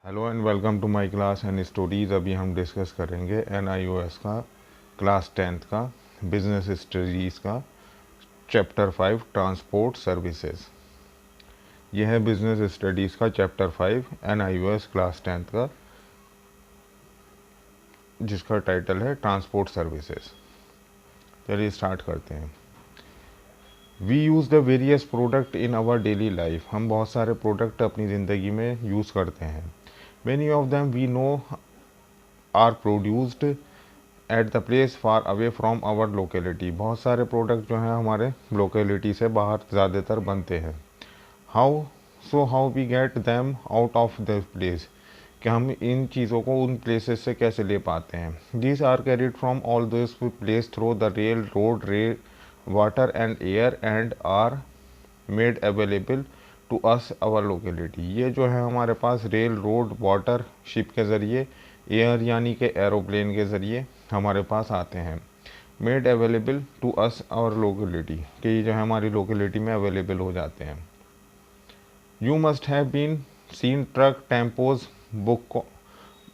Hello and welcome to my class and stories. अभी हम discuss करेंगे NIOS का क्लास 10th का बिजनेस स्टडीज़ का चैप्टर 5 ट्रांसपोर्ट सर्विसेज। यह है बिजनेस स्टडीज़ का चैप्टर 5 NIOS क्लास 10th का, जिसका टाइटल है ट्रांसपोर्ट सर्विसेज। चलिए स्टार्ट करते हैं। We use the various product in our daily life. हम बहुत सारे प्रोडक्ट अपनी ज़िंदगी में यूज़ करते हैं। Many of them we know are produced at the place far away from our locality. बहुत सारे प्रोडक्ट जो हैं हमारे लोकेलिटी से बाहर ज़्यादातर बनते हैं। How we get them out of the place, कि हम इन चीज़ों को उन प्लेसेस से कैसे ले पाते हैं। These are carried from all this place through the rail road water and air and are made available to us our locality. ये जो है हमारे पास रेल रोड वाटर शिप के ज़रिए, एयर यानी कि एरोप्लेन के ज़रिए हमारे पास आते हैं। Made available to us our locality, कि ये जो है हमारी लोकेलिटी में अवेलेबल हो जाते हैं। You must have been seen truck tempos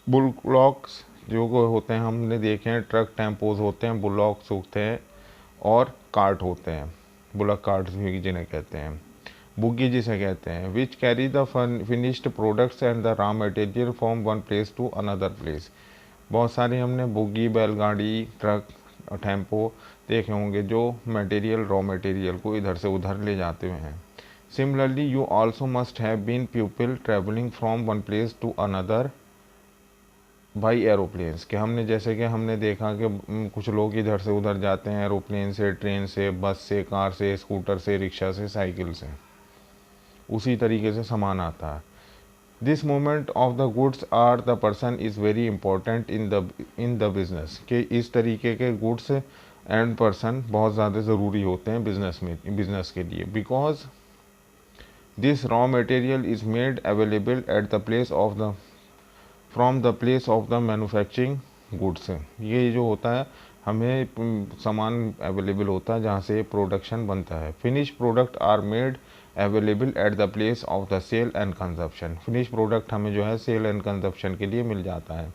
bullocks, जो होते हैं हमने देखे हैं। ट्रक टेम्पोज होते हैं, बुलॉक्स होते हैं और कार्ट होते हैं, बुलक कार्ट जिन्हें कहते हैं, बुग्गी जिसे कहते हैं। Which carry the finished products and the raw material from one place to another place. बहुत सारे हमने बुग्गी, बैलगाड़ी, ट्रक और टेम्पो देखे होंगे जो मटेरियल, रॉ मटेरियल को इधर से उधर ले जाते हुए हैं। Similarly you also must have been people travelling from one place to another by aeroplanes, कि हमने जैसे कि हमने देखा कि कुछ लोग इधर से उधर जाते हैं एरोप्लेन से, ट्रेन से, बस से, कार से, स्कूटर से, रिक्शा से, साइकिल से। उसी तरीके से सामान आता है। This moment of the goods or the person is very important in the business, कि इस तरीके के गुड्स एंड पर्सन बहुत ज़्यादा ज़रूरी होते हैं बिजनेस के लिए। Because this raw material is made available at the place of the from the place of the manufacturing goods. ये जो होता है हमें सामान अवेलेबल होता है जहाँ से प्रोडक्शन बनता है। Finish product are made available at the place of the sale and consumption. Finish product हमें जो है सेल एंड कंजप्शन के लिए मिल जाता है।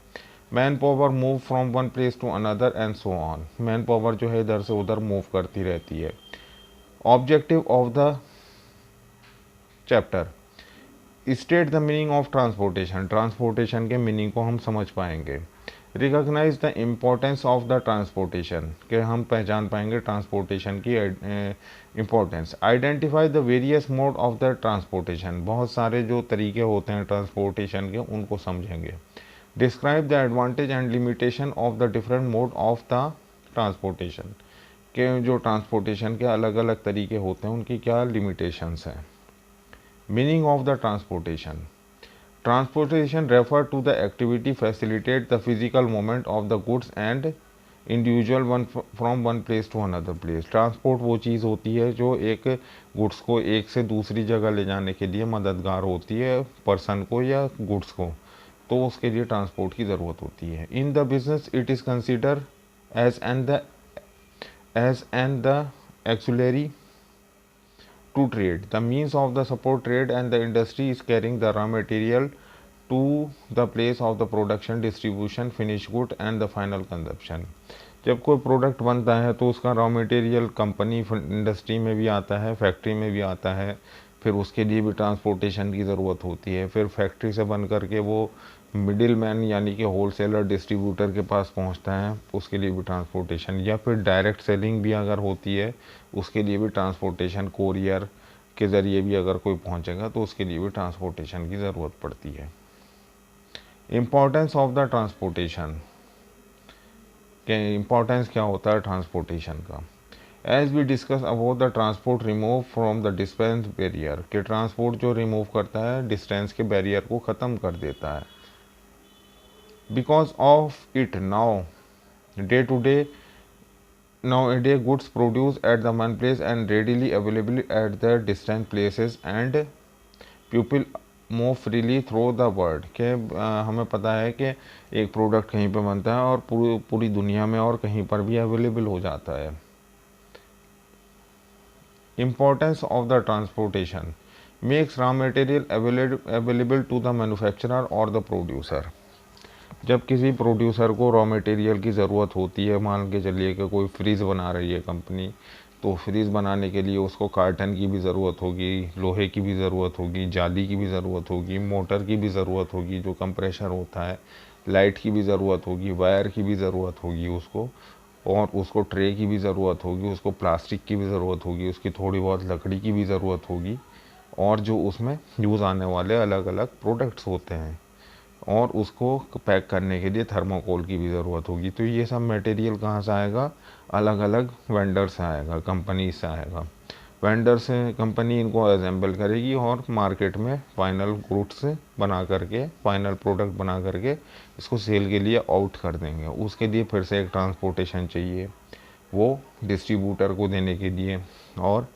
Man power move from one place to another and so on. Man power जो है इधर से उधर मूव करती रहती है। Objective of the chapter, state the meaning of transportation. Transportation के मीनिंग को हम समझ पाएंगे। Recognize the importance of the transportation, के हम पहचान पाएंगे ट्रांसपोर्टेशन की importance. Identify the various mode of the transportation. बहुत सारे जो तरीके होते हैं ट्रांसपोर्टेशन के, उनको समझेंगे। Describe the advantage and limitation of the different mode of the transportation, के जो ट्रांसपोर्टेशन के अलग अलग तरीके होते हैं उनकी क्या लिमिटेशंस हैं। Meaning of the transportation, transportation refer to the activity facilitate the physical movement of the goods and individual one from one place to another place. Transport वो चीज़ होती है जो एक गुड्स को एक से दूसरी जगह ले जाने के लिए मददगार होती है, पर्सन को या गुड्स को, तो उसके लिए ट्रांसपोर्ट की ज़रूरत होती है। In the business it is consider as an the auxiliary to trade. The means of the support trade and the industry is carrying the raw material to the place of the production, distribution, finished good and the final consumption. जब कोई product बनता है तो उसका raw material company industry में भी आता है, फैक्ट्री में भी आता है, फिर उसके लिए भी ट्रांसपोर्टेशन की ज़रूरत होती है। फिर फैक्ट्री से बन करके वो मिडिल मैन यानी कि होलसेलर डिस्ट्रीब्यूटर के पास पहुंचता है, उसके लिए भी ट्रांसपोर्टेशन, या फिर डायरेक्ट सेलिंग भी अगर होती है उसके लिए भी ट्रांसपोर्टेशन, कोरियर के ज़रिए भी अगर कोई पहुंचेगा तो उसके लिए भी ट्रांसपोर्टेशन की ज़रूरत पड़ती है। इम्पोर्टेंस ऑफ द ट्रांसपोर्टेशन, के इम्पोर्टेंस क्या होता है ट्रांसपोर्टेशन का। As we discuss about the transport remove from the distance barrier, के ट्रांसपोर्ट जो रिमूव करता है डिस्टेंस के बैरियर को ख़त्म कर देता है। Because of it now day to day nowadays goods produced at the one place and readily available at the distant places and people move freely through the world, के हमें पता है कि एक प्रोडक्ट कहीं पे बनता है और पूरी दुनिया में और कहीं पर भी अवेलेबल हो जाता है। Importance of the transportation, makes raw material available to the manufacturer और द प्रोड्यूसर। जब किसी प्रोड्यूसर को रॉ मटेरियल की ज़रूरत होती है, मान के चलिए कि कोई फ्रीज़ बना रही है कंपनी, तो फ्रीज़ बनाने के लिए उसको कार्टन की भी ज़रूरत होगी, लोहे की भी ज़रूरत होगी, जाली की भी ज़रूरत होगी, मोटर की भी ज़रूरत होगी जो कंप्रेशर होता है, लाइट की भी ज़रूरत होगी, वायर की भी ज़रूरत होगी उसको, और उसको ट्रे की भी ज़रूरत होगी, उसको प्लास्टिक की भी ज़रूरत होगी, उसकी थोड़ी बहुत लकड़ी की भी ज़रूरत होगी, और जो उसमें यूज़ आने वाले अलग अलग प्रोडक्ट्स होते हैं, और उसको पैक करने के लिए थर्माकोल की भी ज़रूरत होगी। तो ये सब मटेरियल कहाँ से आएगा? अलग अलग वेंडर से आएगा, कंपनी से आएगा। वेंडर से कंपनी इनको असेंबल करेगी और मार्केट में फाइनल गुड्स बना करके, फाइनल प्रोडक्ट बना करके इसको सेल के लिए आउट कर देंगे। उसके लिए फिर से एक ट्रांसपोर्टेशन चाहिए, वो डिस्ट्रीब्यूटर को देने के लिए और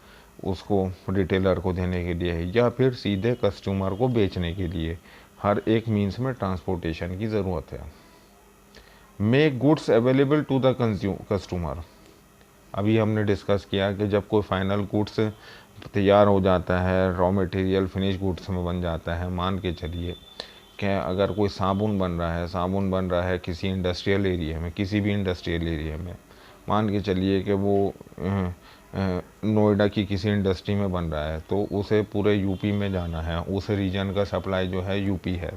उसको रिटेलर को देने के लिए, या फिर सीधे कस्टमर को बेचने के लिए। हर एक मीन्स में ट्रांसपोर्टेशन की ज़रूरत है। Make goods available to the customer. अभी हमने डिस्कस किया कि जब कोई फाइनल गुड्स तैयार हो जाता है, रॉ मटेरियल फिनिश गुड्स में बन जाता है, मान के चलिए कि अगर कोई साबुन बन रहा है, किसी इंडस्ट्रियल एरिया में, किसी भी इंडस्ट्रियल एरिया में, मान के चलिए कि वो नोएडा की किसी इंडस्ट्री में बन रहा है, तो उसे पूरे यूपी में जाना है, उस रीजन का सप्लाई जो है यूपी है,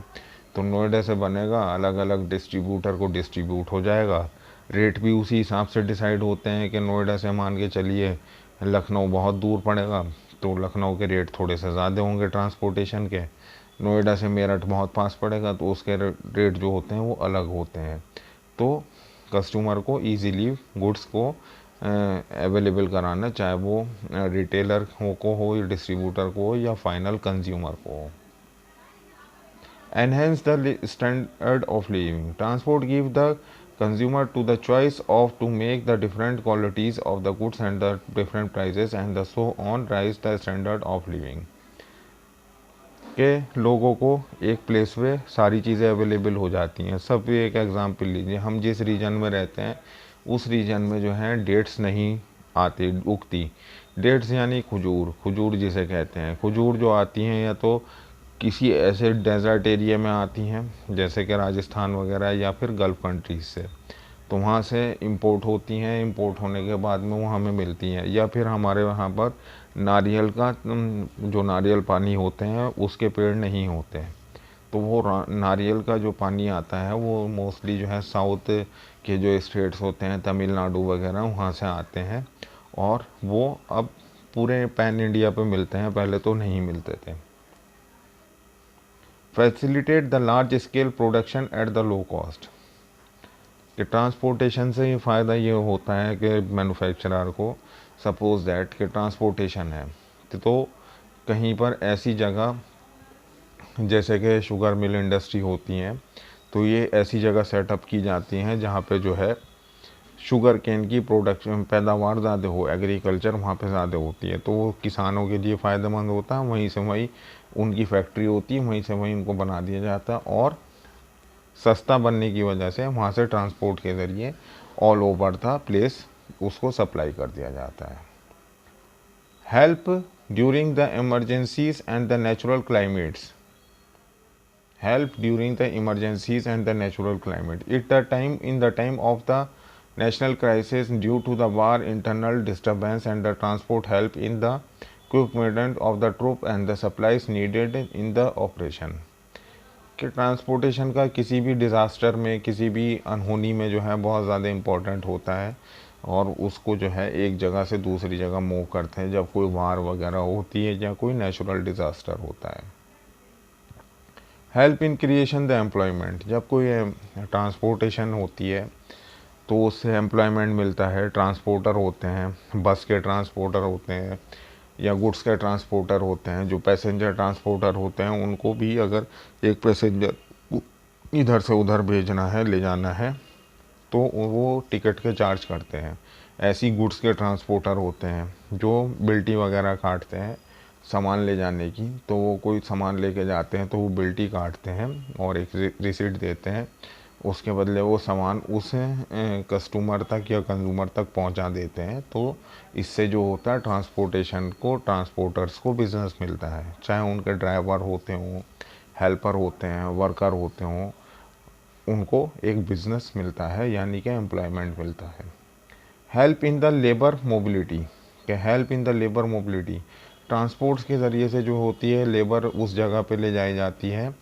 तो नोएडा से बनेगा, अलग अलग डिस्ट्रीब्यूटर को डिस्ट्रीब्यूट हो जाएगा। रेट भी उसी हिसाब से डिसाइड होते हैं कि नोएडा से मान के चलिए लखनऊ बहुत दूर पड़ेगा, तो लखनऊ के रेट थोड़े से ज़्यादा होंगे ट्रांसपोर्टेशन के। नोएडा से मेरठ बहुत पास पड़ेगा, तो उसके रेट जो होते हैं वो अलग होते हैं। तो कस्टमर को ईज़िली गुड्स को अवेलेबल कराना, चाहे वो रिटेलर को हो, या डिस्ट्रीब्यूटर को हो, या फाइनल कंज्यूमर को हो। Enhance the standard of living. Transport give the consumer to the choice of to make the different qualities of the goods and the different prices and the so on rise the standard of living. के लोगों को एक place पे सारी चीज़ें available हो जाती हैं। सब एक एग्जांपल लीजिए, हम जिस रीजन में रहते हैं उस रीजन में जो है डेट्स नहीं आती, उगती। डेट्स यानी खजूर, खजूर जिसे कहते हैं, खजूर जो आती हैं या तो किसी ऐसे डेजर्ट एरिया में आती हैं जैसे कि राजस्थान वगैरह, या फिर गल्फ़ कंट्रीज से, तो वहाँ से इंपोर्ट होती हैं। इंपोर्ट होने के बाद में वो हमें मिलती हैं, या फिर हमारे वहाँ पर नारियल का जो नारियल पानी होते हैं उसके पेड़ नहीं होते हैं, तो वो नारियल का जो पानी आता है वो मोस्टली जो है साउथ के जो स्टेट्स होते हैं, तमिलनाडु वगैरह, वहाँ से आते हैं, और वो अब पूरे पैन इंडिया पे मिलते हैं, पहले तो नहीं मिलते थे। Facilitate the large scale production at the low cost. कि ट्रांसपोर्टेशन से ये फ़ायदा ये होता है कि मैन्युफैक्चरर को, सपोज दैट कि ट्रांसपोर्टेशन है, तो कहीं पर ऐसी जगह जैसे कि शुगर मिल इंडस्ट्री होती हैं, तो ये ऐसी जगह सेटअप की जाती हैं जहाँ पे जो है शुगर केन की प्रोडक्शन पैदावार ज़्यादा हो, एग्रीकल्चर वहाँ पे ज़्यादा होती है, तो वो किसानों के लिए फ़ायदेमंद होता है। वहीं से वहीं उनकी फैक्ट्री होती है, वहीं से वहीं उनको बना दिया जाता है, और सस्ता बनने की वजह से वहाँ से ट्रांसपोर्ट के ज़रिए ऑल ओवर द प्लेस उसको सप्लाई कर दिया जाता है। Help during the emergencies and the natural climates. Help during the emergencies and the natural climate. In the time of the national crisis due to the war, internal disturbance and the transport help in the equipment of the troop and the supplies needed in the operation। कि transportation का किसी भी disaster में, किसी भी अनहोनी में जो है बहुत ज़्यादा इम्पोर्टेंट होता है, और उसको जो है एक जगह से दूसरी जगह मूव करते हैं जब कोई वार वगैरह होती है या कोई नेचुरल डिज़ास्टर होता है। Help in creation the employment. जब कोई ट्रांसपोर्टेशन होती है तो उससे एम्प्लॉयमेंट मिलता है। ट्रांसपोर्टर होते हैं, बस के ट्रांसपोर्टर होते हैं, या गुड्स के ट्रांसपोर्टर होते हैं। जो पैसेंजर ट्रांसपोर्टर होते हैं उनको भी अगर एक पैसेंजर इधर से उधर भेजना है, ले जाना है, तो वो टिकट के चार्ज करते हैं। ऐसी गुड्स के ट्रांसपोर्टर होते हैं जो बिल्टी वगैरह काटते हैं सामान ले जाने की, तो वो कोई सामान लेके जाते हैं तो वो बिल्टी काटते हैं और एक रिसीट देते हैं, उसके बदले वो सामान उस कस्टमर तक या कंज्यूमर तक पहुंचा देते हैं। तो इससे जो होता है ट्रांसपोर्टेशन को, ट्रांसपोर्टर्स को बिजनेस मिलता है, चाहे उनके ड्राइवर होते हों, हेल्पर होते हैं, वर्कर होते हों, उनको एक बिजनेस मिलता है, यानी कि एम्प्लॉयमेंट मिलता है। Help in the labour mobility, क्या help in the labour mobility, transports के ज़रिए से जो होती है लेबर उस जगह पे ले जाई जाती है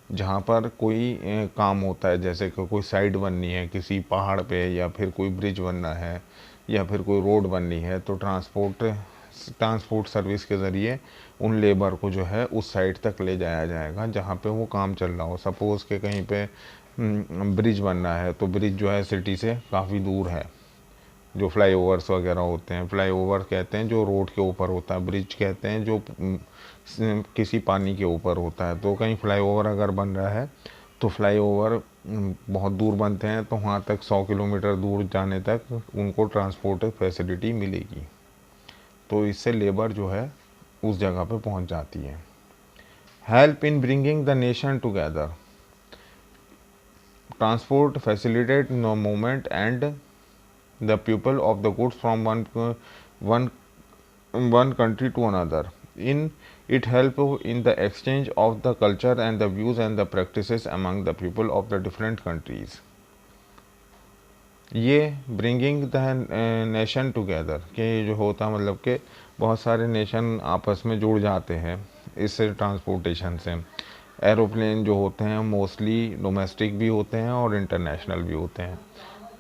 जहाँ पर कोई काम होता है, जैसे कि कोई साइट बननी है किसी पहाड़ पे, या फिर कोई ब्रिज बनना है, या फिर कोई रोड बननी है, तो ट्रांसपोर्ट सर्विस के ज़रिए उन लेबर को जो है उस साइट तक ले जाया जाएगा जहाँ पे वो काम चल रहा हो। सपोज़ के कहीं पे ब्रिज बनना है, तो ब्रिज जो है सिटी से काफ़ी दूर है, जो फ्लाईओवर्स वगैरह होते हैं, फ्लाईओवर कहते हैं जो रोड के ऊपर होता है, ब्रिज कहते हैं जो किसी पानी के ऊपर होता है। तो कहीं फ्लाईओवर अगर बन रहा है तो फ्लाईओवर बहुत दूर बनते हैं, तो वहाँ तक 100 किलोमीटर दूर जाने तक उनको ट्रांसपोर्ट फैसिलिटी मिलेगी। तो इससे लेबर जो है उस जगह पे पहुँच जाती है। Help in bringing the nation together, transport facilitate no movement and the people of the goods from one country to another. In it help in the exchange of the culture and the views and the practices among the people of the different countries. ये bringing the nation together के जो होता मतलब कि बहुत सारे nation आपस में जुड़ जाते हैं इस ट्रांसपोर्टेशन से। एरोप्लेन जो होते हैं मोस्टली डोमेस्टिक भी होते हैं और इंटरनेशनल भी होते हैं।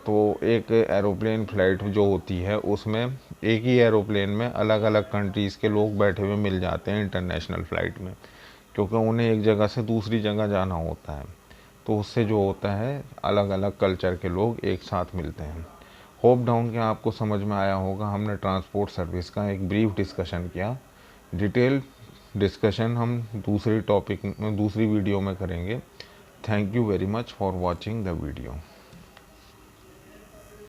तो एक एरोप्लेन फ़्लाइट जो होती है उसमें एक ही एरोप्लेन में अलग अलग कंट्रीज़ के लोग बैठे हुए मिल जाते हैं इंटरनेशनल फ़्लाइट में, क्योंकि उन्हें एक जगह से दूसरी जगह जाना होता है। तो उससे जो होता है अलग अलग कल्चर के लोग एक साथ मिलते हैं। होप डाउन के आपको समझ में आया होगा। हमने ट्रांसपोर्ट सर्विस का एक ब्रीफ डिस्कशन किया। डिटेल डिस्कशन हम दूसरी वीडियो में करेंगे। Thank you very much for watching the video.